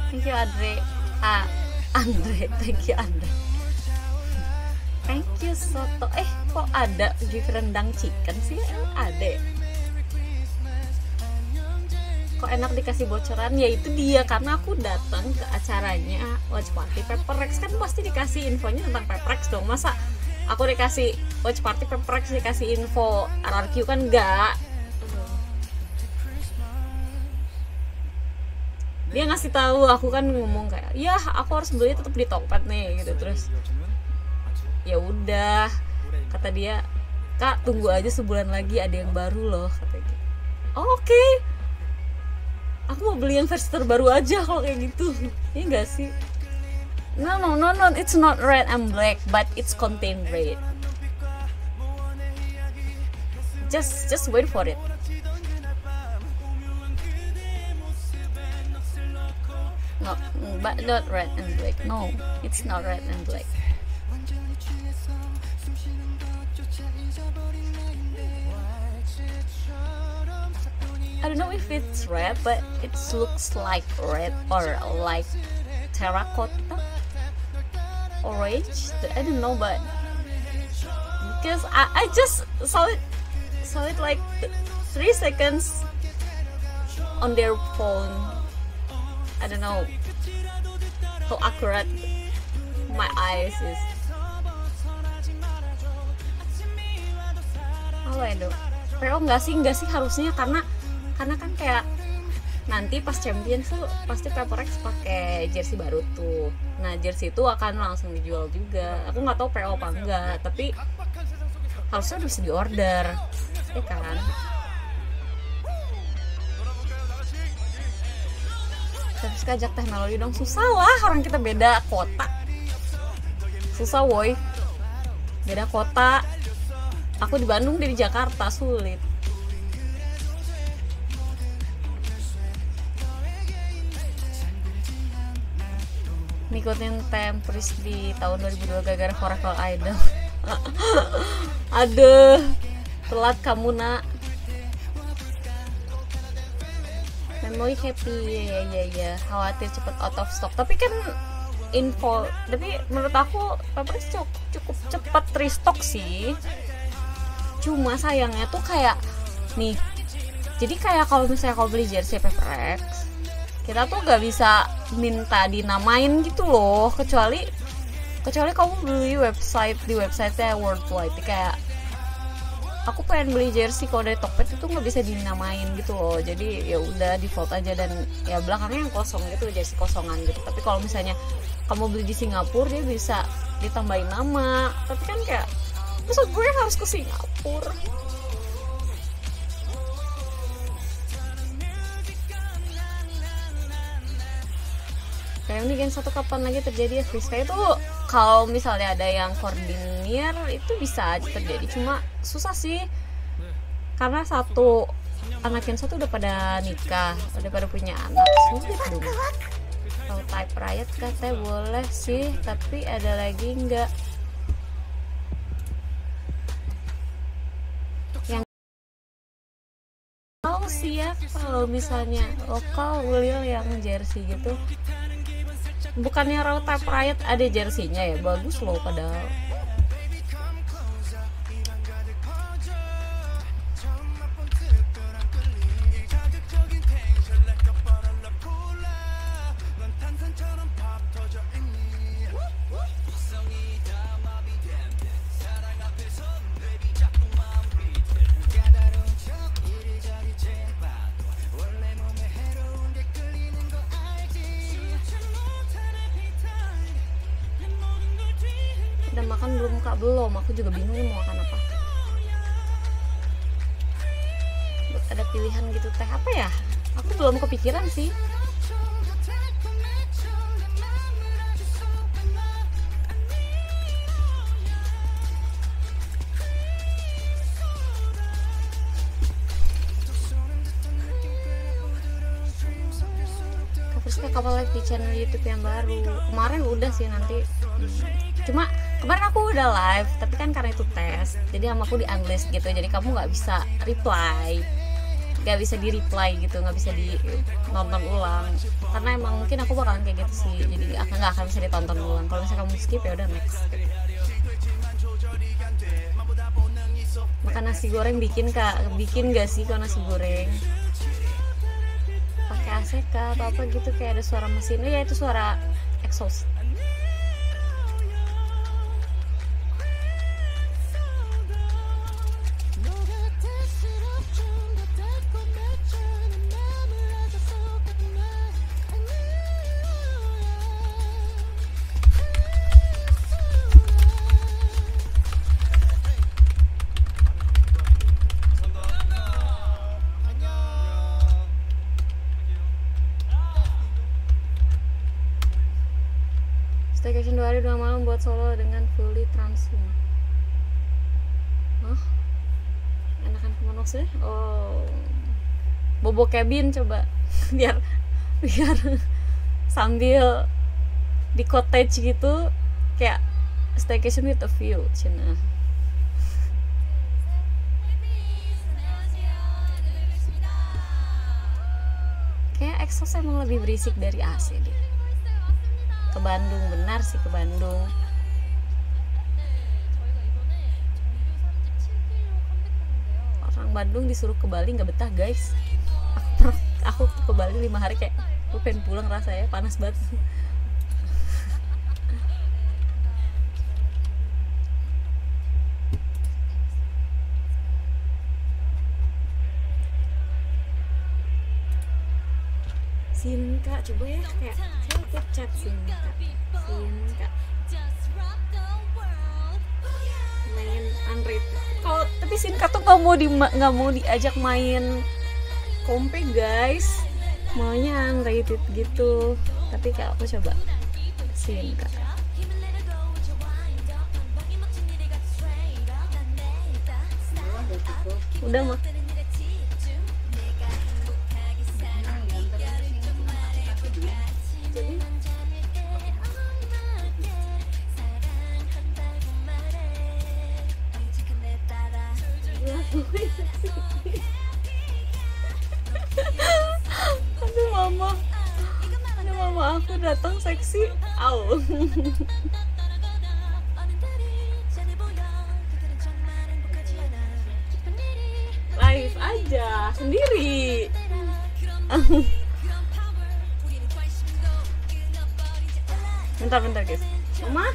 Thank you Andre. Andre, thank you Andre. Thank you Soto. Kok ada gift rendang chicken sih? Ada. Kok enak dikasih bocoran? Ya itu dia, karena aku datang ke acaranya Watch Party Paperex, kan pasti dikasih infonya tentang Paperex dong. Masa aku dikasih Watch Party Paperex dikasih info RRQ kan enggak. Dia ngasih tahu, aku kan ngomong kayak, ya aku harus beli tetap di Tokped nih gitu. Terus ya udah, kata dia, Kak tunggu aja sebulan lagi ada yang baru loh, kata gitu. Oke. Aku mau beli yang versi terbaru aja kalau kayak gitu. Iya nggak sih? No, it's not red and black, but it's contain red. Just wait for it. No, but not red and black. No, it's not red and black. I don't know if it's red, but it looks like red or like terracotta, orange. I don't know, but because I just saw it like 3 seconds on their phone. I don't know how accurate my eyes is. Apa itu? PO enggak sih harusnya, karena kan kayak nanti pas champion tuh pasti Paperex pakai jersey baru tuh. Nah jersey itu akan langsung dijual juga. Aku nggak tahu PO apa enggak, tapi harusnya udah bisa diorder, ya kan? Terus ajak Teh Melody dong. Susah lah, orang kita beda kota. Susah woi, beda kota. Aku di Bandung, dia di Jakarta, sulit. Ngikutin Tempris di tahun 2002 gara-gara Forever Idol. Aduh, telat kamu nak. Memory happy, ya khawatir cepet out of stock. Tapi kan tapi menurut aku Paperex cukup cepat restock sih. Cuma sayangnya tuh kayak nih, jadi kayak kalau misalnya kau beli jersey Paperex, kita tuh gak bisa minta dinamain gitu loh, kecuali kamu beli di websitenya worldwide. Kayak aku pengen beli jersey kalau dari Tokped itu nggak bisa dinamain gitu loh, jadi ya udah default aja, dan ya belakangnya yang kosong gitu, jersey kosongan gitu. Tapi kalau misalnya kamu beli di Singapura, dia bisa ditambahin nama, tapi kan kayak maksud gue harus ke Singapura. Kayak ini Gen 1 kapan lagi terjadi ya freestyle itu? Kalau misalnya ada yang koordinir itu bisa aja terjadi, cuma susah sih karena anak Gen 1 udah pada nikah, udah pada punya anak, sulit dong. Kalau type riot katanya boleh sih, tapi ada lagi enggak yang tahu sih ya. Kalau misalnya lokal Will yang jersey gitu, bukannya Raw Type Riot ada jersinya ya, bagus loh padahal. Udah makan belum Kak? Belum, aku juga bingung mau makan apa. Ada pilihan gitu teh apa ya? Aku belum kepikiran sih. Terus kapan live di channel YouTube yang baru? Kemarin udah sih, nanti cuma kemarin aku udah live, tapi kan karena itu tes, jadi sama aku di unlist gitu, jadi kamu nggak bisa reply nggak bisa di reply gitu, nggak bisa di nonton ulang, karena emang mungkin aku bakalan kayak gitu sih, jadi nggak akan bisa ditonton ulang. Kalau misalnya kamu skip ya udah next. Makan nasi goreng bikin gak sih kalau nasi goreng pakai AC kah atau apa gitu, kayak ada suara mesin? Ya itu suara exhaust. Staycation 2 hari 2 malam buat Solo dengan fully transing. Hah? Enakan kemana sih? Oh, bobo cabin coba biar sambil di cottage gitu, kayak staycation with a view cina. Kayak exhaust emang lebih berisik dari AC deh. Ke Bandung, benar sih ke Bandung. Orang Bandung disuruh ke Bali nggak betah guys. Aku ke Bali 5 hari kayak aku pengen pulang, rasanya panas banget. Sinka, coba ya, kayak saya ikut chat Sinka main unrated. Kalau tapi Sinka tuh nggak mau diajak main kompe guys, maunya unrated gitu. Tapi kayak aku coba Sinka. Udah mah. Aduh mama aku datang seksi, au. Live aja sendiri. Bentar guys, mama.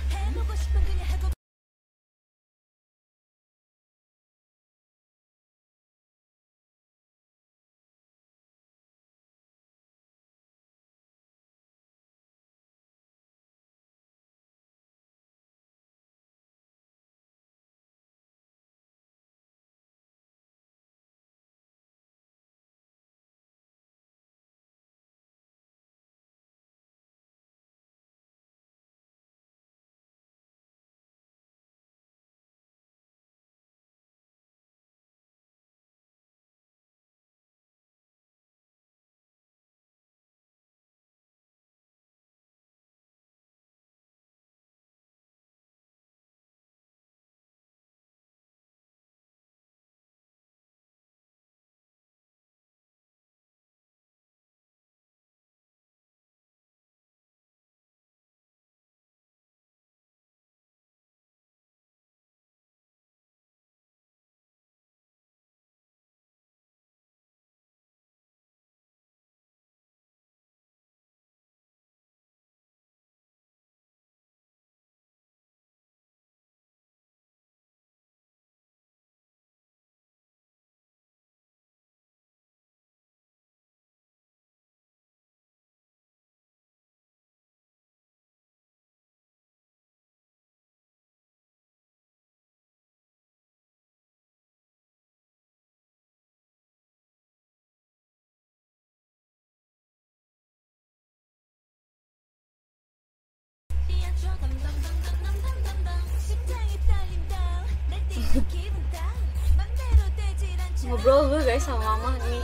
Ngobrol gue guys sama mama nih,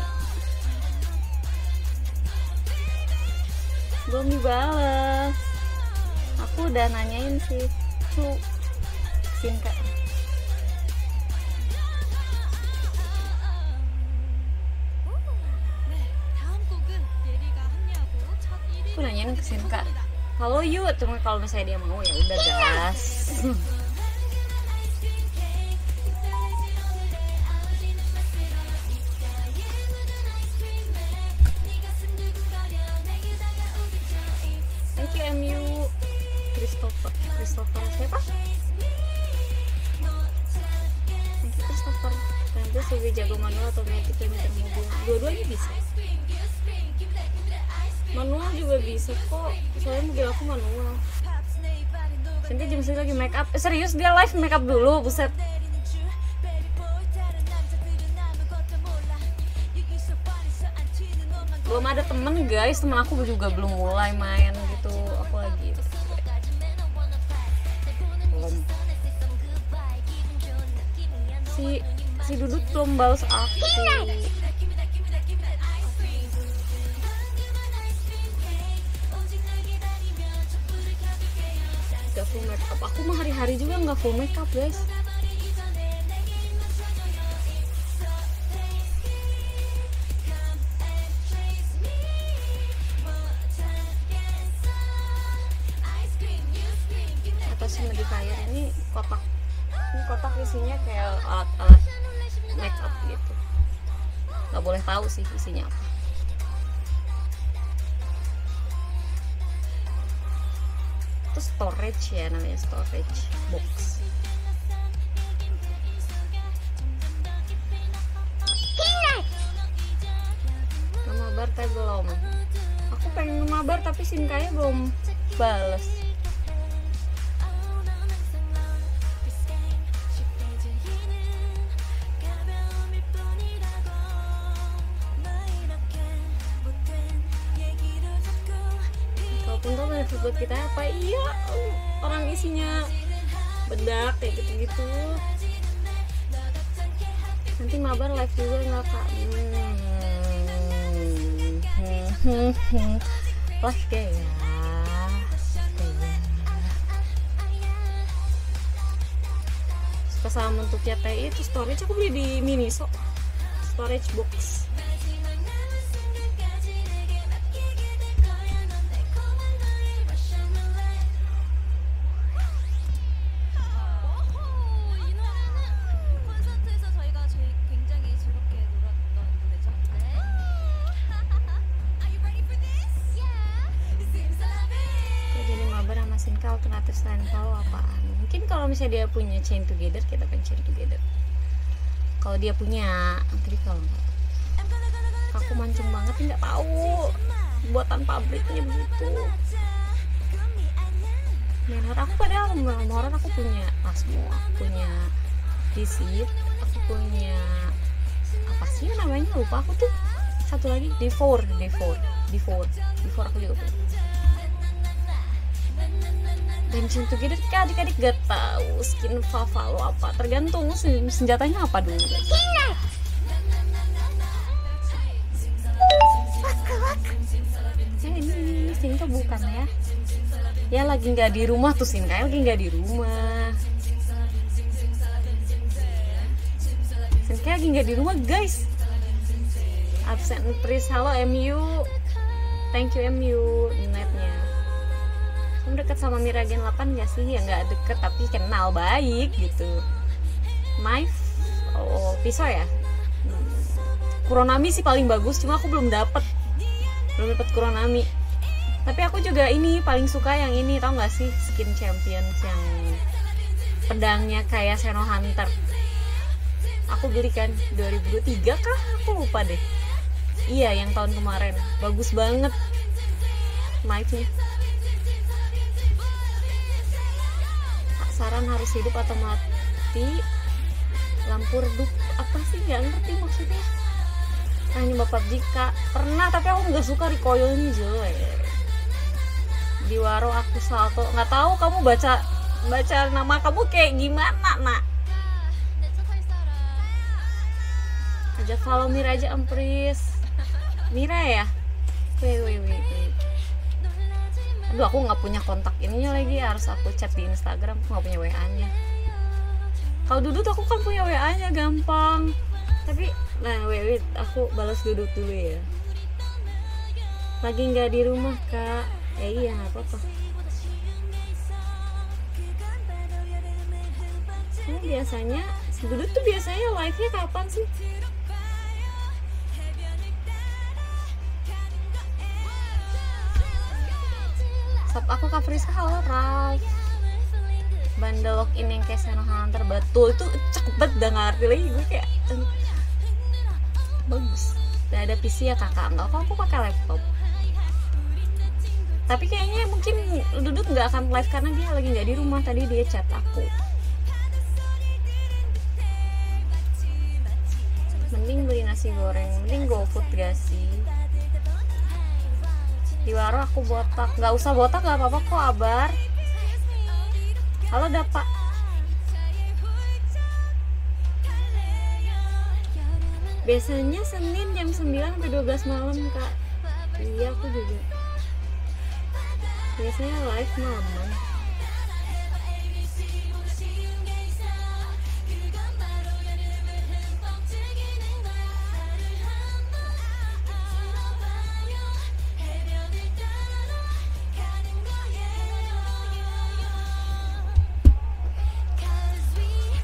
belum dibalas. Aku udah nanyain si Sinka. aku nanyain ke Sinka kalau you, cuma kalau misalnya dia mau ya udah gas. Thank you MU Christopher siapa? Thank you Christopher. Nanti sebagai jago manual atau otomatis yang mobil, dua-duanya bisa. Manual juga bisa kok, soalnya mobil aku manual. Nanti jam segini lagi make up. Serius dia live make up dulu, buset. Belum ada temen guys, temen aku juga belum mulai main gitu. Aku lagi belum. Si Dudut belum balas aku. Gak full make up. Aku mah hari-hari juga nggak full make up guys. Atas modifier ini kotak isinya kayak alat-alat make up gitu. Nggak boleh tahu sih isinya apa. Itu storage ya, namanya storage box. Mabar tapi belum. Aku pengen mabar tapi Sinkanya belum bales. Untuk buat kita apa? Iya, orang isinya bedak kayak gitu-gitu. Nanti mabar live juga nggak kak? Live kayak ya. Suka sama bentuknya TI itu storage, aku beli di Miniso storage box. Alternatif selain follow apaan? Mungkin kalau misalnya dia punya chain together, kita kan chain together. Kalau dia punya, jadi kalau enggak, aku mancung banget nggak tahu buatan pabriknya begitu. Menor aku padahal menor aku punya Asmo, aku punya Disit, aku punya apa sih namanya lupa aku tuh. Satu lagi D4 aku juga punya. Dan cinta gitu adik-adik gak tahu skin Favalo apa, tergantung senjatanya apa dulu guys. Ini Sinka bukan ya? Ya lagi nggak di rumah tuh, Sinka lagi nggak di rumah. Sinka lagi nggak di rumah guys. Absent Pris, halo MU, thank you MU netnya. Kamu deket sama Miragen 8 gak sih? Ya nggak deket tapi kenal baik gitu. Pisau ya? Kuronami sih paling bagus, cuma aku belum dapet Kuronami. Tapi aku juga ini paling suka yang ini, tau gak sih? Skin Champions yang pedangnya kayak Seno Hunter. Aku beli kan 2023 kah? Aku lupa deh. Iya yang tahun kemarin, bagus banget knife-nya. Saran harus hidup atau mati, lampu redup apa sih, nggak ngerti maksudnya. Hanya bapak jika pernah, tapi aku nggak suka recoilnya jelek. Di waro aku salto, nggak tahu kamu baca nama kamu kayak gimana nak. Ajak follow Mira aja Ampris. Mira ya? Wait. Aduh aku nggak punya kontak ininya lagi, harus aku chat di Instagram, aku nggak punya WA-nya. Kalau Dudut aku kan punya WA-nya gampang. Tapi, wait, aku balas Dudut dulu ya. Lagi nggak di rumah kak. Iya nggak apa-apa. Nah, biasanya si Dudut tuh biasanya live-nya kapan sih? Sop aku Kak Friska, halo Ralph. Bandel login yang kayak Senang Hunter, betul itu cakep banget, udah ngerti lagi gue kayak bagus. Udah ada PC ya kakak? Enggak kok, aku pakai laptop. Tapi kayaknya mungkin Dudut nggak akan live karena dia lagi nggak di rumah. Tadi dia chat aku. Mending beli nasi goreng, mending GoFood gak sih? Di warung aku botak, nggak usah botak nggak apa-apa kok Abar. Halo Dapa. Biasanya Senin jam 9 sampai 12 malam kak. Iya aku juga. Biasanya live malaman.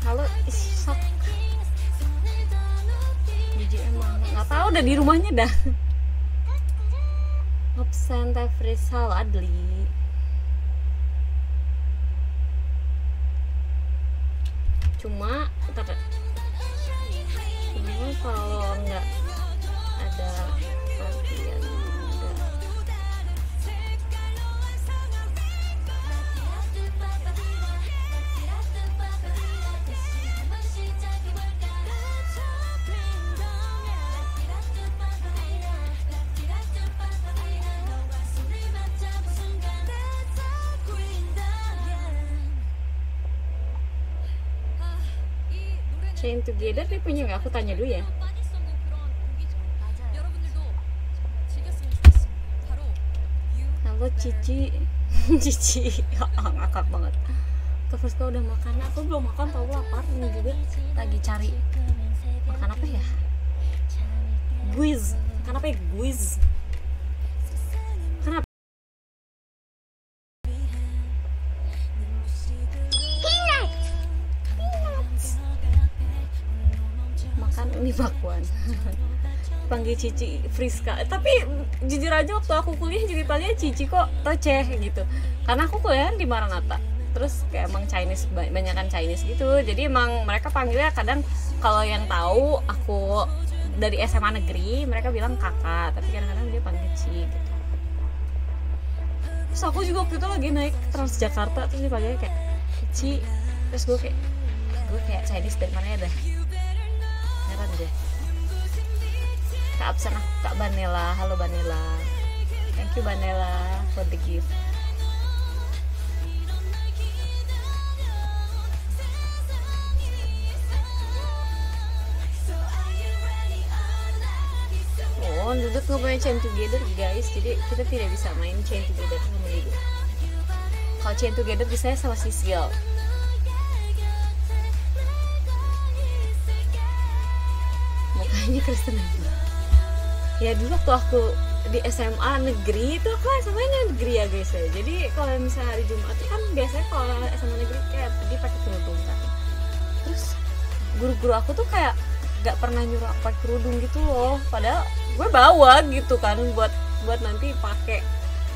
Halo Ishak. Biji emang nggak tahu udah di rumahnya dah. Absen teh Frisal Adli. Cuma kalau nggak ada latihan enggak. Chain Together dia punya nggak? Aku tanya dulu ya. Halo Cici. Cici ngakak banget. Kak Friska udah makan? Aku belum makan, tau lapar. Ini juga lagi cari makan apa ya? Guiz. Makan apa ya? Guiz. Kenapa? Makan ini bakwan. Panggil Cici Friska. Tapi jujur aja waktu aku kuliah jadi panggilnya Cici kok receh gitu. Karena aku kuliah di Maranatha. Terus kayak emang Chinese, banyakan Chinese gitu. Jadi emang mereka panggilnya kadang kalau yang tahu aku dari SMA negeri, mereka bilang kakak, tapi kadang-kadang dia panggil Ci gitu. Terus aku juga waktu itu lagi naik Transjakarta, terus dipanggilnya kayak Ci. Terus gue kayak Chinese dari mana ya dah. Heran deh. Kak absen aku, Kak Banela. Halo Banela. Thank you Banela for the gift. Oh, Dudut nggak punya Chain Together guys, jadi kita tidak bisa main Chain Together sama Dudut. Kalau Chain Together bisa sama Sisil. Mukanya Kristen aja. Ya dulu waktu aku di SMA negeri itu aku SMA-nya negeri ya guys ya. Jadi kalau misalnya hari Jumat itu kan biasanya kalau SMA negeri kayak dia pakai kerudung kan. Terus guru-guru aku tuh kayak gak pernah nyuruh aku pakai kerudung gitu loh. Padahal gue bawa gitu kan buat nanti pakai.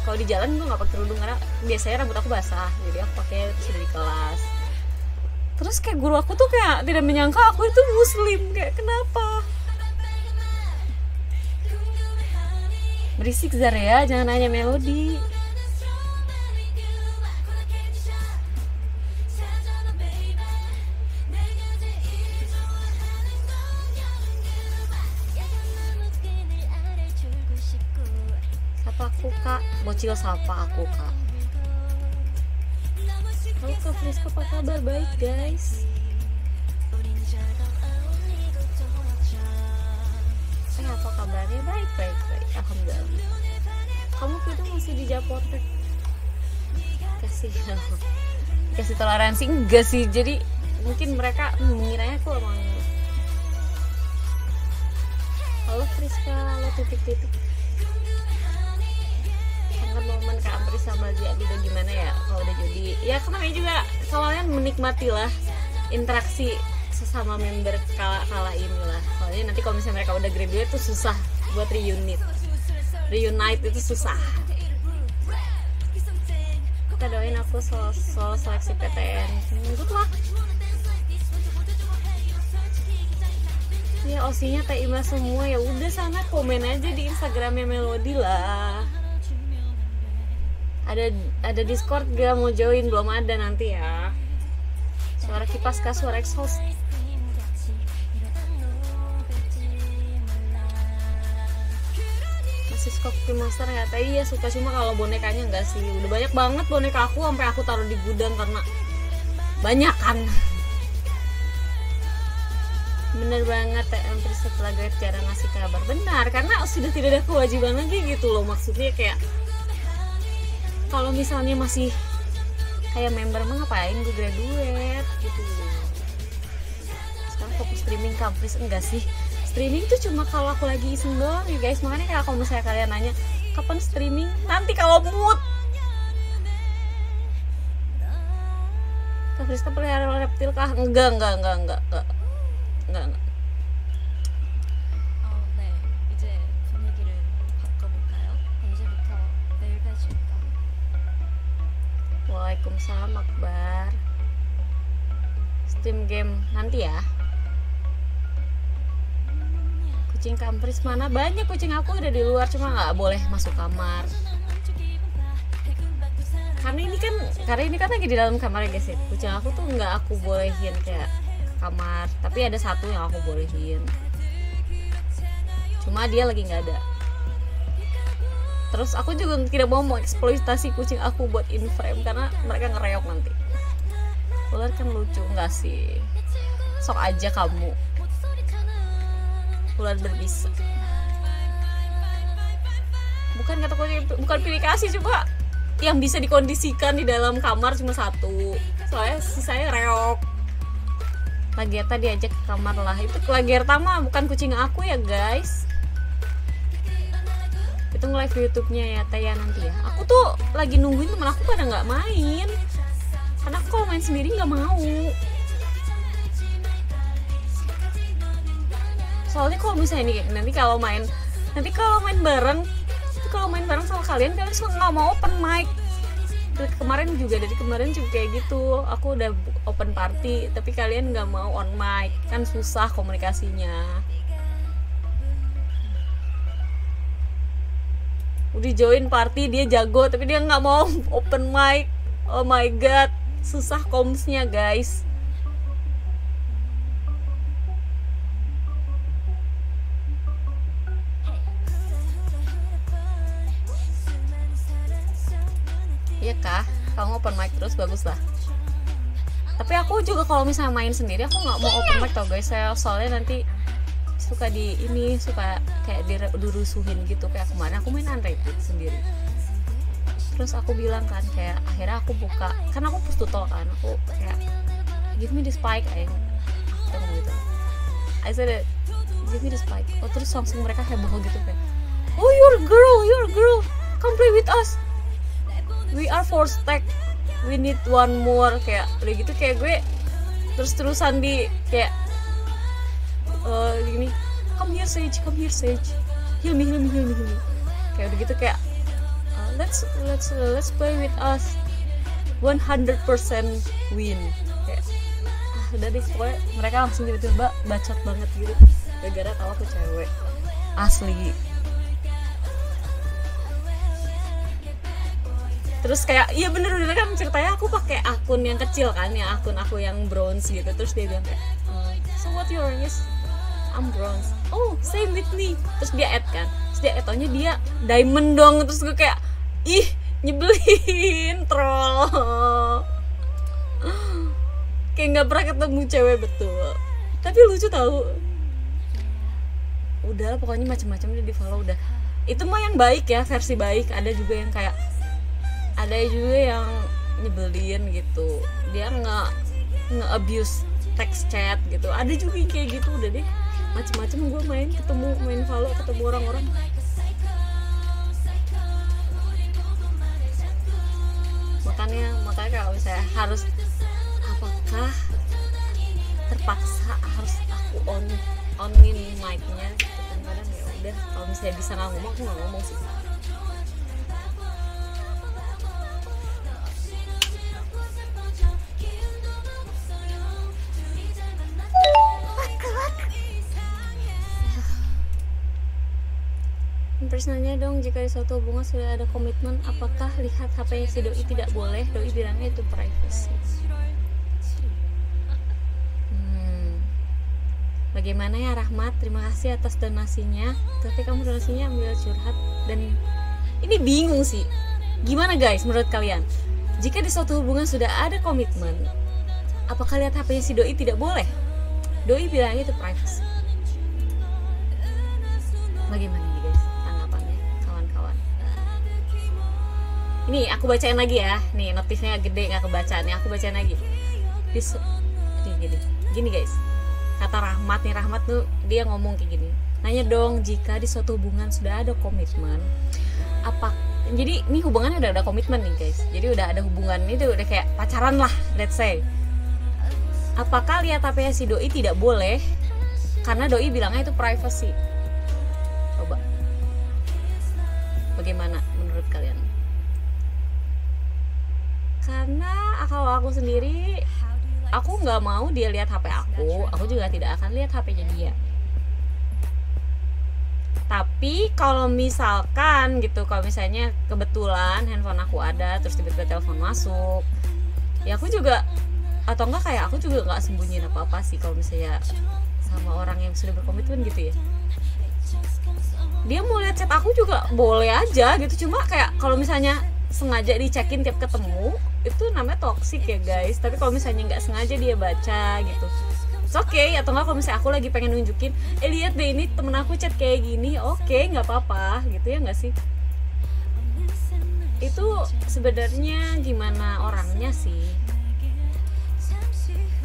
Kalau di jalan gue nggak pakai kerudung karena biasanya rambut aku basah. Jadi aku pakai sudah di kelas. Terus kayak guru aku tuh kayak tidak menyangka aku itu muslim. Kayak kenapa? Berisik Zaria, jangan nanya melodi. Sapa aku kak, bocil sapa aku kak. Halo Kak Friska, apa kabar? Baik guys. Apa kabarnya? Baik. Alhamdulillah. Kamu itu masih di Japotek? Kasih toleransi enggak sih? Jadi mungkin mereka mengiranya aku emang. Halo Friska, halo titik-titik. sama dia udah gimana ya kalau udah jadi ya kemarin juga awalnya menikmatilah interaksi sesama member kala inilah, soalnya nanti kalau misalnya mereka udah graduate tuh susah buat reunite itu susah. Kita doain aku soal seleksi PTN good luck ya. OC-nya Teh Ima semua, ya udah sana komen aja di Instagramnya Melody lah. Ada Discord gak mau join? Belum ada, nanti ya. Suara kipas kah, suara exhaust? Masih Cookie Monster nggak? Iya suka, cuma kalau bonekanya enggak sih. Udah banyak banget boneka aku sampai aku taruh di gudang karena banyak kan. Bener banget, TM setelah gue jarang ngasih kabar. Benar, karena sudah tidak ada kewajiban lagi gitu loh. Maksudnya kayak kalau misalnya masih kayak member mah ngapain gue graduate gitu. Sekarang fokus streaming kampus enggak sih? Streaming tuh cuma kalau aku lagi iseng doang ya guys. Makanya kalau misalnya kalian nanya kapan streaming, nanti kalau mood. Kak Friska pelihara reptil kah? Enggak. 네, 이제 분위기를 바꿔볼까요? 이제부터 내일 배주니까. Waalaikumsalam Akbar. Steam game nanti ya. Kucing kampris mana? Banyak kucing aku udah di luar, cuma nggak boleh masuk kamar. Karena ini kan lagi di dalam kamar ya guys ya. Kucing aku tuh nggak aku bolehin kayak kamar, tapi ada satu yang aku bolehin, cuma dia lagi nggak ada. Terus aku juga tidak mau mengeksploitasi kucing aku buat in frame karena mereka ngereok nanti. Ular kan lucu nggak sih? Sok aja kamu, ular berbisa. Bukan kata kucing, bukan pilih kasih, coba yang bisa dikondisikan di dalam kamar cuma satu, soalnya sisanya reok. Lagerta diajak ke kamar lah. Itu Lagerta mah bukan kucing aku ya guys. Itu nge-live YouTube-nya ya Taya nanti ya. Aku tuh lagi nungguin temen aku pada nggak main. Karena aku kalau main sendiri nggak mau. Soalnya kalau misalnya nih nanti kalau main bareng sama kalian semua nggak mau open mic. Dari kemarin juga kayak gitu, aku udah open party tapi kalian nggak mau on mic, kan susah komunikasinya. Udah join party dia jago tapi dia nggak mau open mic. Oh my god, susah komsnya guys. Iya kah? Kamu open mic terus bagus lah. Tapi aku juga kalau misalnya main sendiri aku nggak mau open mic tau guys. Saya soalnya nanti suka kayak dirusuhin gitu. Kayak kemarin aku main unrated sendiri. Terus aku bilang kan kayak akhirnya aku buka, kan aku push tutorial kan, aku kayak give me the spike kayak gitu. I said give me the spike. Oh terus langsung mereka heboh gitu kayak, oh you're a girl, come play with us. We are 4 stack, we need one more. Kayak udah gitu kayak gue terus-terusan di kayak gini, come here Sage, heal me. Kayak udah gitu kayak let's play with us, 100% win. Kayak udah deh, pokoknya mereka langsung tiba-tiba bacot banget gitu gara-gara tahu aku cewek asli. Terus kayak iya bener kan ceritanya aku pakai akun yang kecil kan ya, akun aku yang bronze gitu. Terus dia bilang kayak so what your yes I'm bronze, oh same with me. Terus dia add kan, terus dia add-nya dia diamond dong. Terus gue kayak ih nyebelin, troll. Kayak nggak pernah ketemu cewek betul, tapi lucu tahu. Udah pokoknya macam-macam dia di follow udah. Itu mah yang baik ya, versi baik. Ada juga yang kayak nyebelin gitu, dia nge-abuse text chat gitu. Ada juga yang kayak gitu. Udah deh macem-macem gue main follow, ketemu orang-orang. makanya kalau misalnya harus, apakah terpaksa harus aku onin mic-nya gitu kan, kadang ya udah kalau misalnya bisa nggak ngomong aku nggak ngomong sih. Terus nanya dong, jika di suatu hubungan sudah ada komitmen, apakah lihat HP-nya si doi tidak boleh? Doi bilangnya itu privacy. Bagaimana ya Rahmat? Terima kasih atas donasinya. Tapi kamu donasinya ambil curhat dan ini bingung sih. Gimana guys menurut kalian? Jika di suatu hubungan sudah ada komitmen, apakah lihat HP-nya si doi tidak boleh? Doi bilangnya itu privacy. Bagaimana nih guys tanggapannya kawan-kawan? Ini aku bacain lagi ya. Nih notifnya gede nggak kebaca nih. Aku bacain lagi. Gini guys. Kata Rahmat nih, Rahmat tuh dia ngomong kayak gini. Nanya dong, jika di suatu hubungan sudah ada komitmen, jadi ini hubungannya udah ada komitmen nih guys. Jadi udah ada hubungan itu udah kayak pacaran lah, let's say. Apakah lihat HP si doi tidak boleh? Karena doi bilangnya itu privacy. Coba. Bagaimana menurut kalian? Karena kalau aku sendiri, aku nggak mau dia lihat HP aku juga tidak akan lihat HP-nya dia. Tapi kalau misalkan gitu, kalau misalnya kebetulan handphone aku ada, terus tiba-tiba telepon masuk, ya aku juga, atau enggak kayak aku juga nggak sembunyiin apa-apa sih kalau misalnya sama orang yang sudah berkomitmen gitu ya. Dia mau lihat chat aku juga boleh aja gitu, cuma kayak kalau misalnya sengaja dicekin tiap ketemu, itu namanya toxic ya guys. Tapi kalau misalnya nggak sengaja dia baca gitu, it's okay. Atau nggak kalau misalnya aku lagi pengen nunjukin, lihat deh ini temen aku chat kayak gini, oke, nggak apa-apa gitu ya nggak sih? Itu sebenarnya gimana orangnya sih.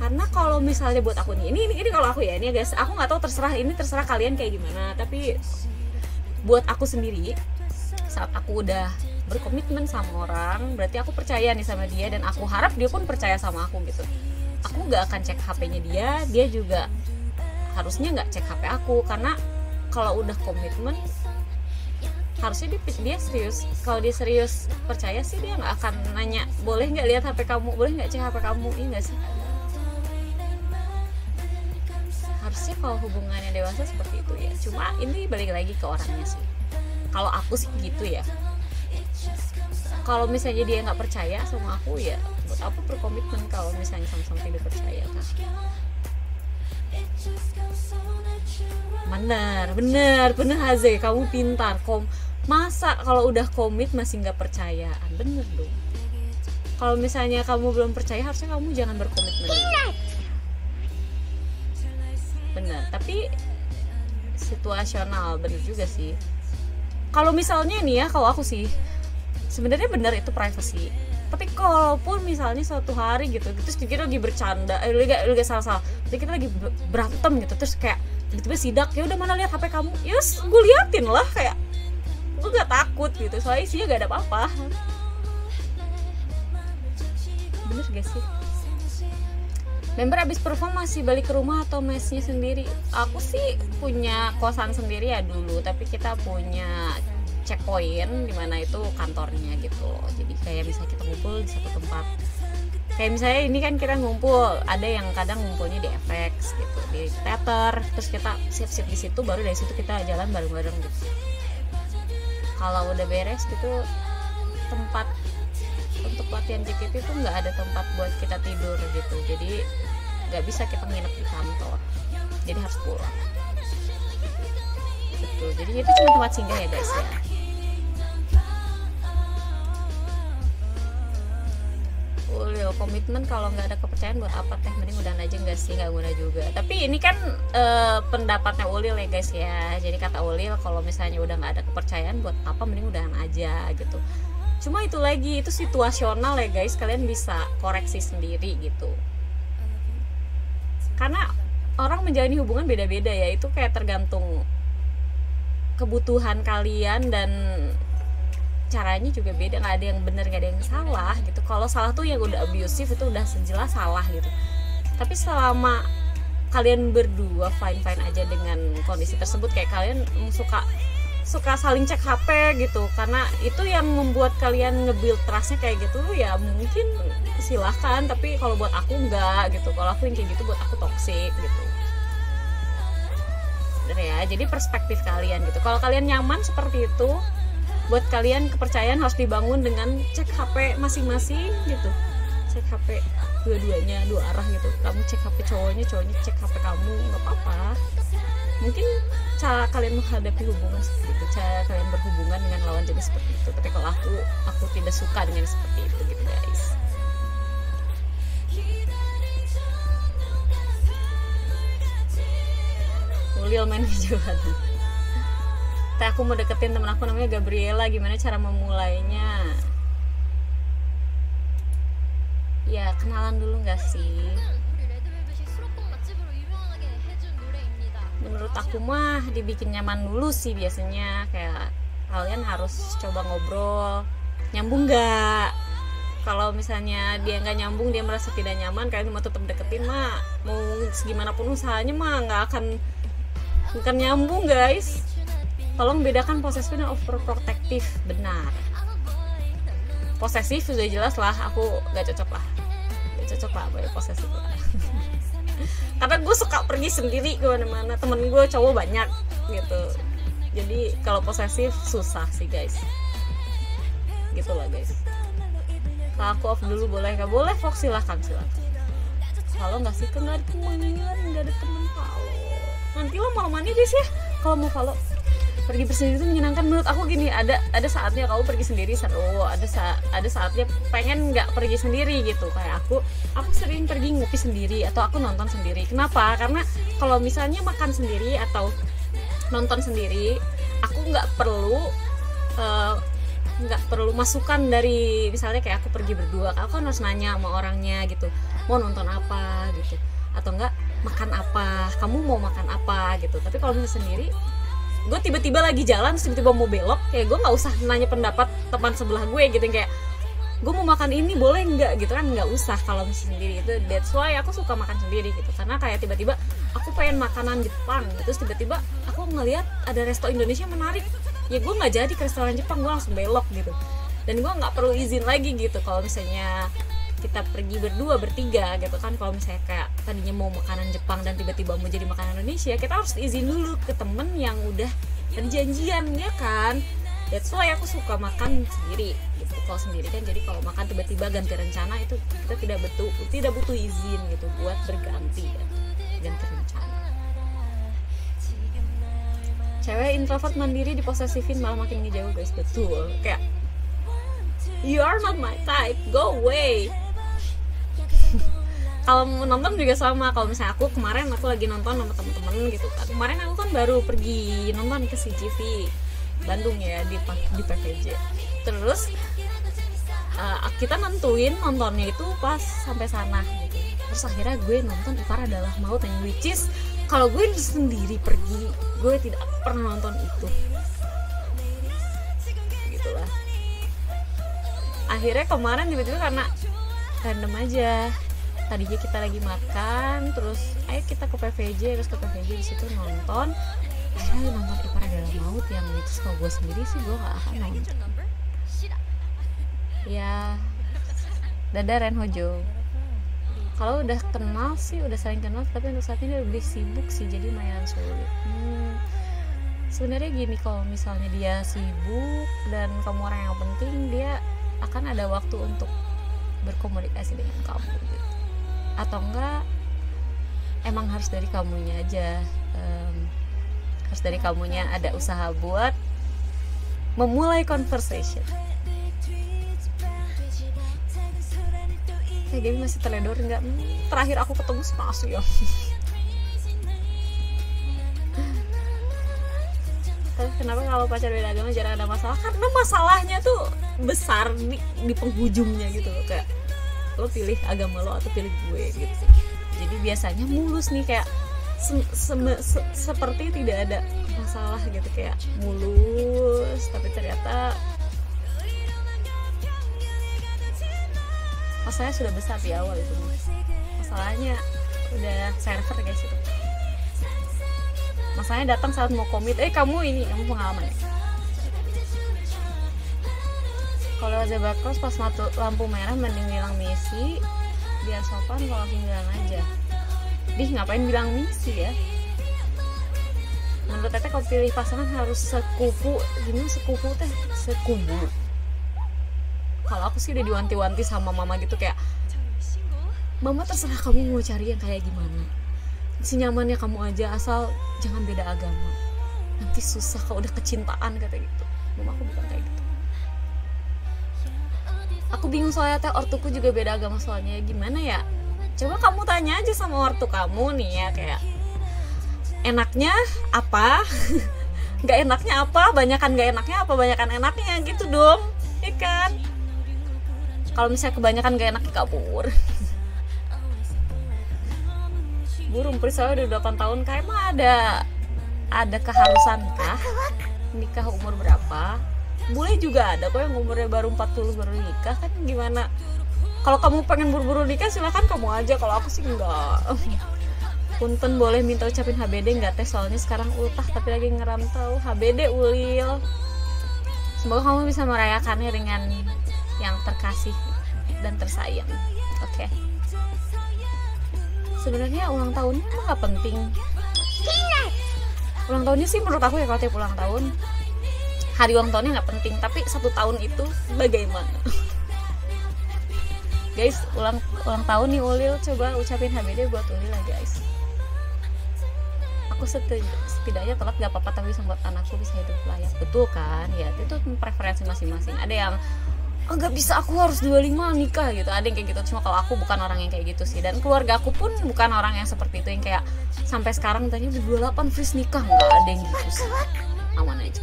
Karena kalau misalnya buat aku nih, ini kalau aku ya, ini guys, aku nggak tahu, terserah kalian kayak gimana. Tapi buat aku sendiri, saat aku udah berkomitmen sama orang, berarti aku percaya nih sama dia, dan aku harap dia pun percaya sama aku gitu. Aku nggak akan cek HP-nya dia juga harusnya nggak cek HP aku, karena kalau udah komitmen harusnya dia serius. Kalau dia serius percaya sih, dia nggak akan nanya boleh nggak lihat HP kamu, boleh nggak cek HP kamu, ini nggak sih? Harusnya kalau hubungannya dewasa seperti itu ya. Cuma ini balik lagi ke orangnya sih. Kalau aku sih gitu ya. Kalau misalnya dia nggak percaya sama aku, ya buat apa berkomitmen kalau misalnya sama-sama tidak percaya kan? Bener Haze, kamu pintar. Masa kalau udah komit masih nggak percayaan? Bener dong. Kalau misalnya kamu belum percaya, harusnya kamu jangan berkomitmen. Bener, tapi situasional, bener juga sih. Kalau misalnya nih ya, kalau aku sih sebenarnya benar itu privacy. Tapi kalaupun misalnya suatu hari gitu, terus kita lagi bercanda, lagi salah, terus kita lagi berantem gitu, terus kayak tiba-tiba sidak, ya udah mana lihat HP kamu, yes, gue liatin lah, kayak gue nggak takut gitu, soalnya isinya gak ada apa-apa. Bener gak sih? Member abis perform masih balik ke rumah atau mesnya sendiri? Aku sih punya kosan sendiri ya dulu, tapi kita punya checkpoint dimana itu kantornya gitu. Jadi kayak misalnya kita ngumpul di satu tempat. Kayak misalnya ini kan kita ngumpul, ada yang kadang ngumpulnya di FX gitu, di teater, terus kita sip-sip di situ, baru dari situ kita jalan bareng-bareng gitu. Kalau udah beres gitu, tempat untuk latihan JKT itu nggak ada tempat buat kita tidur gitu, jadi nggak bisa kita nginep di kantor, jadi harus pulang gitu. Jadi itu cuma tempat singgah ya guys ya. Komitmen kalau nggak ada kepercayaan buat apa teh, mending udahan aja. nggak sih, nggak guna juga. Tapi ini kan pendapatnya Ulil ya guys ya. Jadi kata Ulil, kalau misalnya udah nggak ada kepercayaan buat apa, mending udahan aja gitu. Cuma itu lagi, itu situasional ya guys, kalian bisa koreksi sendiri gitu. Karena orang menjalani hubungan beda-beda ya, itu kayak tergantung kebutuhan kalian dan caranya juga beda, nggak ada yang benar nggak ada yang salah gitu. Kalau salah tuh yang udah abusive itu udah sejelas salah gitu. Tapi selama kalian berdua fine aja dengan kondisi tersebut, kayak kalian suka saling cek HP gitu, karena itu yang membuat kalian nge-build trustnya kayak gitu, ya mungkin silahkan. Tapi kalau buat aku enggak gitu. Kalau aku yang kayak gitu buat aku toxic gitu. Bener ya, jadi perspektif kalian gitu. Kalau kalian nyaman seperti itu, buat kalian kepercayaan harus dibangun dengan cek HP masing-masing gitu. Cek HP dua-duanya, dua arah gitu. Kamu cek HP cowoknya cek HP kamu, nggak apa-apa. Mungkin cara kalian menghadapi hubungan seperti itu, cara kalian berhubungan dengan lawan jenis seperti itu. Tapi kalau aku tidak suka dengan seperti itu gitu guys. Ulil main kejuan. Aku mau deketin temen aku namanya Gabriela, gimana cara memulainya? Ya kenalan dulu nggak sih? Menurut aku mah dibikin nyaman dulu sih biasanya. Kayak kalian harus coba ngobrol, nyambung nggak? Kalau misalnya dia nggak nyambung, dia merasa tidak nyaman, kalian mau tetap deketin mah, mau segimanapun usahanya mah nggak akan nyambung guys. Tolong bedakan posesif dan overprotective. Benar, posesif sudah jelas lah, aku nggak cocok lah posesif lah. Karena gue suka pergi sendiri kemana-mana, temen gue cowok banyak gitu. Jadi kalau posesif susah sih guys. Gitu lah guys. Kalau aku off dulu boleh nggak? Boleh Fox, silakan. Kalau nggak sih kan nggak ada temen follow. Nanti lo malamannya guys ya. Kalau mau follow pergi bersendiri itu menyenangkan menurut aku. Gini, ada saatnya kamu pergi sendiri seru, ada saatnya pengen nggak pergi sendiri gitu. Kayak aku sering pergi ngopi sendiri atau aku nonton sendiri. Kenapa? Karena kalau misalnya makan sendiri atau nonton sendiri, aku nggak perlu masukan dari, misalnya kayak aku pergi berdua, aku kan harus nanya sama orangnya gitu, mau nonton apa gitu, atau enggak makan apa, kamu mau makan apa gitu. Tapi kalau misalnya sendiri, gue tiba-tiba lagi jalan terus tiba-tiba mau belok, kayak gue nggak usah nanya pendapat teman sebelah gue gitu, kayak gue mau makan ini boleh nggak gitu kan, nggak usah kalau misalnya sendiri. Itu that's why aku suka makan sendiri gitu, karena kayak tiba-tiba aku pengen makanan Jepang gitu, terus tiba-tiba aku ngelihat ada resto Indonesia menarik, ya gue nggak jadi ke restoran Jepang, gue langsung belok gitu, dan gue nggak perlu izin lagi gitu. Kalau misalnya kita pergi berdua bertiga gitu kan, kalau misalnya kayak tadinya mau makanan Jepang dan tiba-tiba mau jadi makanan Indonesia, kita harus izin dulu ke temen yang udah janjian ya kan. That's why aku suka makan sendiri gitu. Kalau sendiri kan, jadi kalau makan tiba-tiba ganti rencana, itu kita tidak butuh izin gitu buat berganti ya, ganti rencana. Cewek introvert mandiri diposesifin malah makin ngejauh guys. Betul, kayak you are not my type, go away. Kalau mau nonton juga sama. Kalau misalnya kemarin aku lagi nonton sama temen-temen gitu kan. Kemarin aku kan baru pergi nonton ke CGV Bandung ya, di PVJ. Terus kita nentuin nontonnya itu pas sampai sana gitu. Terus akhirnya gue nonton Ipar Adalah Maut, yang which is kalau gue sendiri pergi, gue tidak pernah nonton itu. Gitulah. Akhirnya kemarin tiba-tiba karena random aja, tadinya kita lagi makan, terus ayo kita ke PVJ, terus ke PVJ di situ nonton. Akhirnya nonton Ipar Adalah Maut, yang itu kalau gue sendiri sih gue gak akan nonton. Ya, dadah Ren Hojo. Kalau udah kenal sih, udah saling kenal, tapi untuk saat ini lebih sibuk sih, jadi lumayan sulit. Sebenarnya gini, kalau misalnya dia sibuk dan kamu orang yang penting, dia akan ada waktu untuk berkomunikasi dengan kamu gitu. Atau enggak, emang harus dari kamunya aja, harus dari kamunya ada usaha buat memulai conversation. Kayak Gaby masih teledor enggak? Terakhir aku ketemu sama Asu ya. Tapi kenapa kalau pacar beda agama jarang ada masalah? Karena masalahnya tuh besar di penghujungnya gitu loh. Kayak lo pilih agama lo atau pilih gue gitu. Jadi biasanya mulus nih, kayak seperti tidak ada masalah gitu, kayak mulus, tapi ternyata masalahnya sudah besar di awal itu. Masalahnya udah server guys itu. Masalahnya datang saat mau komit, kamu pengalaman ya. Kalau zebra cross pas lampu merah mending bilang misi biar sopan, kalau langsung bilang aja. Ngapain bilang misi ya? Menurut Teteh kalau pilih pasangan harus sekufu. Gimana sekufu teh? Sekubu. Kalau aku sih udah diwanti-wanti sama mama gitu, kayak mama terserah kamu mau cari yang kayak gimana, senyamannya kamu aja, asal jangan beda agama, nanti susah kalau udah kecintaan, kata gitu. Mama aku bukan kayak gitu. Aku bingung soalnya teh, ortuku juga beda agama soalnya. Gimana ya, coba kamu tanya aja sama ortu kamu nih ya, kayak enaknya apa nggak enaknya apa, banyakan nggak enaknya apa, banyakan enaknya gitu dong ya kan. Kalau misalnya kebanyakan nggak enak, kabur. Burung Pris saya udah 8 tahun, kayak mah ada keharusan kah nikah umur berapa? Boleh juga ada kok yang umurnya baru 40 baru nikah kan. Gimana kalau kamu pengen buru-buru nikah silakan kamu aja, kalau aku sih enggak. Punten boleh minta ucapin HBD nggak teh, soalnya sekarang ultah tapi lagi ngerantau. HBD Ulil, semoga kamu bisa merayakannya dengan yang terkasih dan tersayang. Oke. Sebenarnya ulang tahunnya emang nggak penting. Ulang tahunnya sih menurut aku ya, kalau tiap ulang tahun hari ulang tahunnya nggak penting, tapi 1 tahun itu bagaimana? Guys, ulang tahun nih Ulil, coba ucapin HBD buat Ulil lah guys. Aku setidaknya telat gak apa-apa, tapi bisa buat anakku bisa hidup layak. Betul kan? Ya itu preferensi masing-masing. Ada yang nggak bisa, aku harus 25 nikah gitu, ada yang kayak gitu. Cuma kalau aku bukan orang yang kayak gitu sih, dan keluarga aku pun bukan orang yang seperti itu, yang kayak sampai sekarang tanya udah 28 freeze nikah, nggak ada yang gitu sih. Aman aja.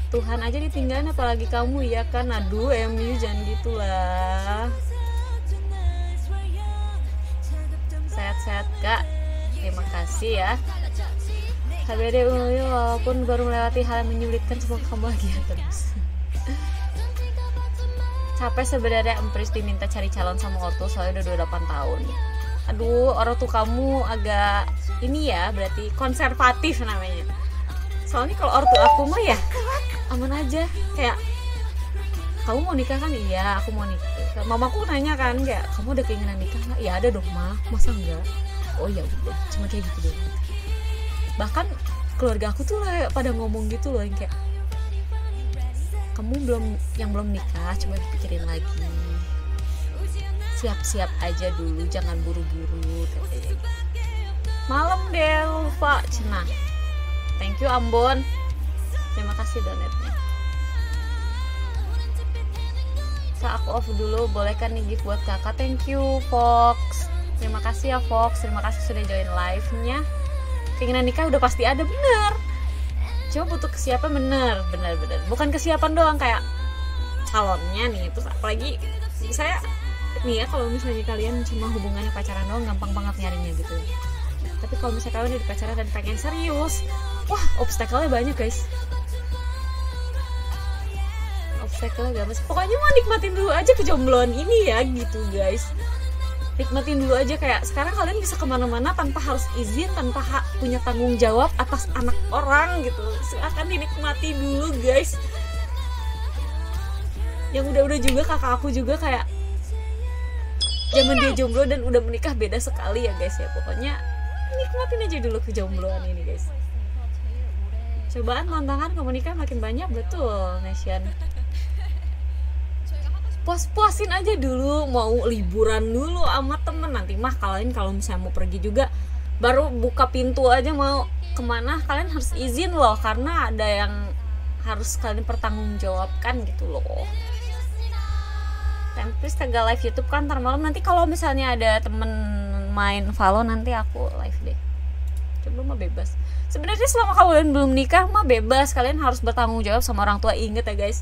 Tuhan aja ditinggalin apalagi kamu ya kan. Aduh MU jangan gitulah. Sehat-sehat kak, terima kasih ya. HBD Ulil, walaupun baru melewati hal yang menyulitkan, semoga kamu bahagia terus. Capek sebenarnya Empris diminta cari calon sama ortu, soalnya udah 28 tahun. Aduh, ortu kamu agak ini ya, berarti konservatif namanya. Soalnya kalau ortu aku mah ya aman aja, kayak kamu mau nikah kan? Iya, aku mau nikah. Mamaku nanya kan, kayak kamu ada keinginan nikah nggak? Ya ada dong mah, masa enggak? Oh ya udah, cuma kayak gitu doang. Bahkan keluarga aku tuh lah pada ngomong gitu loh, yang kayak kamu belum nikah, coba dipikirin lagi, siap-siap aja dulu, jangan buru-buru katanya. Malam deh lupa cenah. Thank you Ambon, terima kasih donatnya. Aku off dulu, boleh kan nih gift buat kakak? Thank you Fox, terima kasih ya Fox, terima kasih sudah join live-nya. Keinginan nikah udah pasti ada, bener. Cuma butuh kesiapan, bener. Bukan kesiapan doang, kayak calonnya nih. Terus apalagi saya nih ya, kalau misalnya kalian cuma hubungannya pacaran doang, gampang banget nyarinya gitu. Tapi kalau misalnya kalian udah pacaran dan pengen serius, wah obstacle-nya banyak guys. Obstacle-nya gak, pokoknya mah nikmatin dulu aja kejombloan ini ya gitu guys. Nikmatin dulu aja, kayak sekarang kalian bisa kemana-mana tanpa harus izin, tanpa punya tanggung jawab atas anak orang gitu. Silakan dinikmati dulu guys. Yang udah juga, kakak aku juga kayak zaman dia jomblo dan udah menikah beda sekali ya guys ya. Pokoknya nikmatin aja dulu kejombloan ini guys. Cobaan tantangan kamu nikah makin banyak, betul Nation. Puas-puasin aja dulu, mau liburan dulu sama temen. Nanti mah kalian kalau misalnya mau pergi juga, baru buka pintu aja mau kemana kalian harus izin loh, karena ada yang harus kalian pertanggungjawabkan gitu loh. Templis kagak live YouTube kan ntar malam. Nanti kalau misalnya ada temen main Valo, nanti aku live deh. Coba mah bebas. Sebenarnya selama kalian belum nikah mah bebas, kalian harus bertanggung jawab sama orang tua. Ingat ya guys,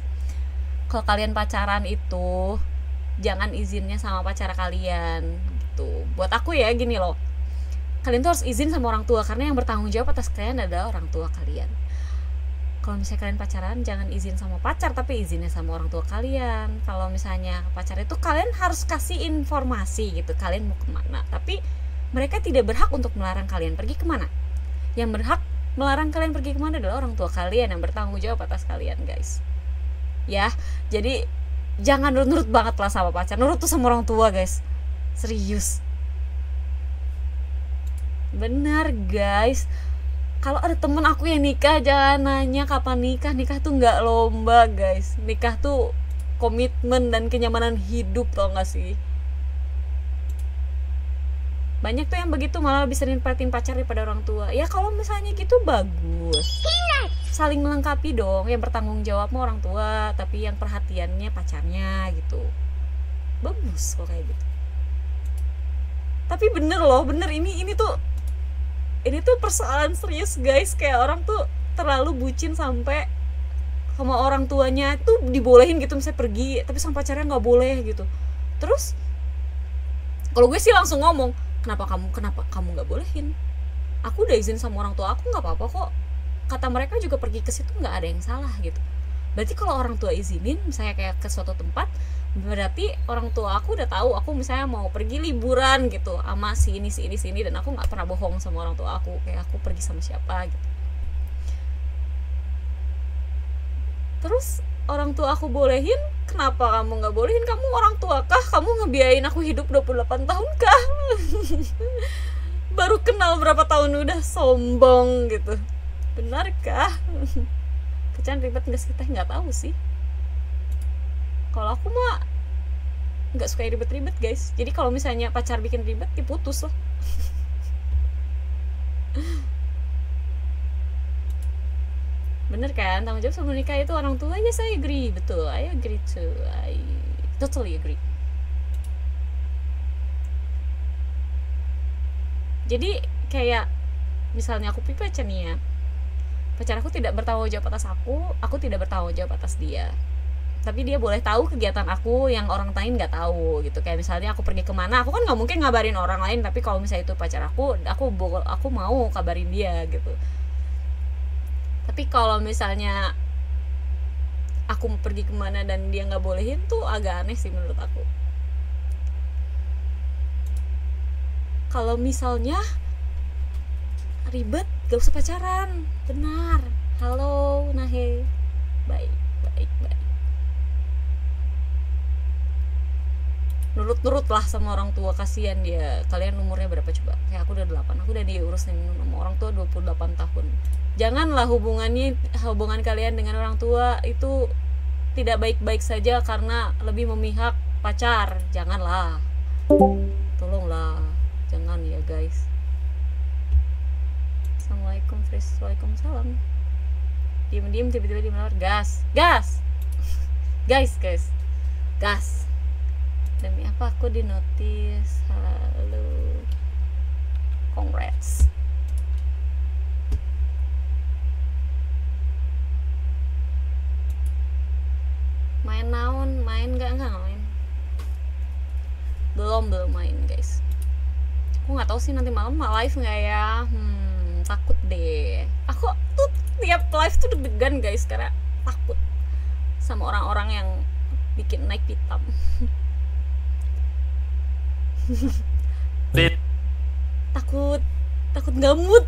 kalau kalian pacaran itu jangan izinnya sama pacar kalian gitu. Buat aku ya gini loh, kalian tuh harus izin sama orang tua, karena yang bertanggung jawab atas kalian adalah orang tua kalian. kalau misalnya kalian pacaran jangan izin sama pacar, tapi izinnya sama orang tua kalian. Kalau misalnya pacar itu kalian harus kasih informasi gitu, kalian mau kemana, tapi mereka tidak berhak untuk melarang kalian pergi kemana. Yang berhak melarang kalian pergi kemana adalah orang tua kalian yang bertanggung jawab atas kalian, guys. Ya, jadi jangan nurut banget lah sama pacar, nurut tuh sama orang tua, guys. Serius, benar guys. Kalau ada temen aku yang nikah, jangan nanya kapan nikah. Nikah tuh nggak lomba, guys. Nikah tuh komitmen dan kenyamanan hidup, tau gak sih? Banyak tuh yang begitu, malah lebih sering perhatiin pacar daripada orang tua. Ya kalau misalnya gitu bagus, saling melengkapi dong. Yang bertanggung jawab mau orang tua, tapi yang perhatiannya pacarnya gitu. Bagus kok kayak gitu. Tapi bener loh, bener, ini tuh persoalan serius, guys. Kayak orang tuh terlalu bucin sampai sama orang tuanya tuh dibolehin gitu misalnya pergi, tapi sama pacarnya nggak boleh gitu. Terus kalau gue sih langsung ngomong, kenapa kamu nggak bolehin? Aku udah izin sama orang tua aku, nggak apa-apa kok. Kata mereka juga pergi ke situ nggak ada yang salah gitu. Berarti kalau orang tua izinin misalnya kayak ke suatu tempat, berarti orang tua aku udah tahu aku misalnya mau pergi liburan gitu sama si ini, dan aku nggak pernah bohong sama orang tua aku kayak aku pergi sama siapa gitu. Terus orang tua aku bolehin, kenapa kamu nggak bolehin? Kamu orang tua kah? Kamu ngebiayain aku hidup 28 tahun kah? Baru kenal berapa tahun udah sombong gitu. Benarkah? Pecahan ribet nggak sih teh? Nggak tahu sih. Kalau aku mah nggak suka ribet-ribet, guys. Jadi kalau misalnya pacar bikin ribet, diputus lah. Bener kan, tanggung jawab sebelum nikah itu orang tua. Yes, I agree, betul, I agree too, I totally agree. Jadi kayak misalnya aku pacar nih ya, pacar aku tidak bertanggung jawab atas aku tidak bertanggung jawab atas dia, tapi dia boleh tahu kegiatan aku yang orang lain nggak tahu gitu. Kayak misalnya aku pergi kemana, aku kan nggak mungkin ngabarin orang lain, tapi kalau misalnya itu pacar aku mau kabarin dia gitu. Tapi kalau misalnya aku mau pergi kemana dan dia nggak bolehin tuh agak aneh sih menurut aku. Kalau misalnya ribet gak usah pacaran, benar. Halo Nahe, baik. Nurut lah sama orang tua, kasihan dia. Kalian umurnya berapa coba? Kayak aku udah 8, aku udah diurusin sama orang tua 28 tahun. Janganlah hubungan kalian dengan orang tua itu tidak baik-baik saja karena lebih memihak pacar. Janganlah, tolonglah, jangan ya guys. Assalamualaikum, Fris. Waalaikumsalam. Diam-diam tiba-tiba dimana? Gas. Gas. Demi apa aku di notice? Halo, congrats. Main naon? Main nggak main? Belum main guys. Aku nggak tahu sih nanti malam live nggak ya. Takut deh. Aku tuh tiap live tuh deg-degan guys, karena takut sama orang-orang yang bikin naik pitam. takut nggak mood.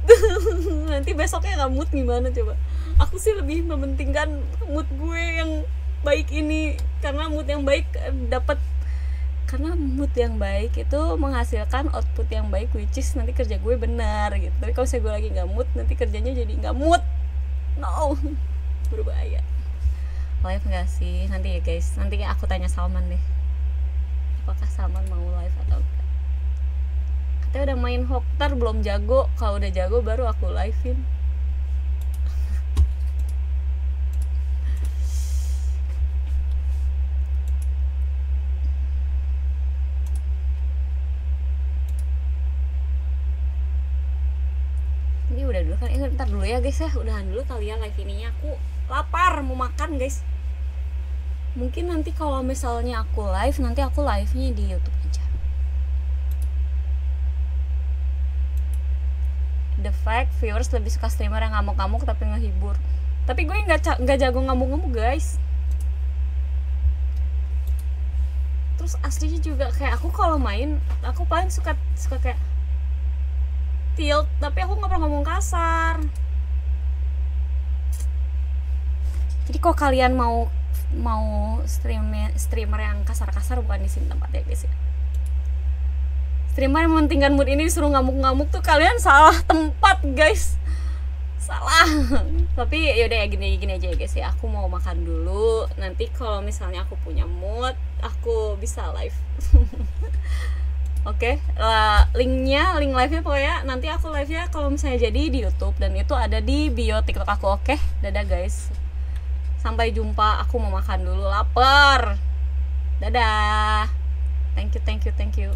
Nanti besoknya nggak mood gimana coba. Aku sih lebih mementingkan mood gue yang baik ini, karena mood yang baik itu menghasilkan output yang baik, which is nanti kerja gue benar gitu. Tapi kalau saya gue lagi nggak mood, nanti kerjanya jadi nggak mood. No, berbahaya. Live nggak sih nanti ya guys? Nanti aku tanya Salman deh, apakah Salman mau live atau enggak. Katanya udah main Hoktar, belum jago. Kalau udah jago baru aku livein. Ini udah dulu kan, ntar dulu ya guys ya, udahan dulu kalian live ininya. Aku lapar mau makan guys. Mungkin nanti kalau misalnya aku live, nanti aku live-nya di YouTube aja. The fact viewers lebih suka streamer yang ngamuk-ngamuk tapi ngehibur. Tapi gue nggak jago ngamuk-ngamuk guys. Terus aslinya juga kayak aku kalau main, aku paling suka kayak tilt, tapi aku nggak pernah ngomong kasar. Jadi kok kalian mau streamer yang kasar-kasar, bukan di sini tempatnya guys ya. Streamer yang mementingkan mood ini disuruh ngamuk-ngamuk tuh kalian salah tempat guys, salah. Tapi yaudah ya, gini aja ya guys ya, aku mau makan dulu, nanti kalau misalnya aku punya mood aku bisa live. Oke, link live-nya pokoknya nanti aku live-nya kalau misalnya jadi di YouTube, dan itu ada di bio TikTok aku. Oke, dadah guys, sampai jumpa, aku mau makan dulu, lapar. Dadah, thank you.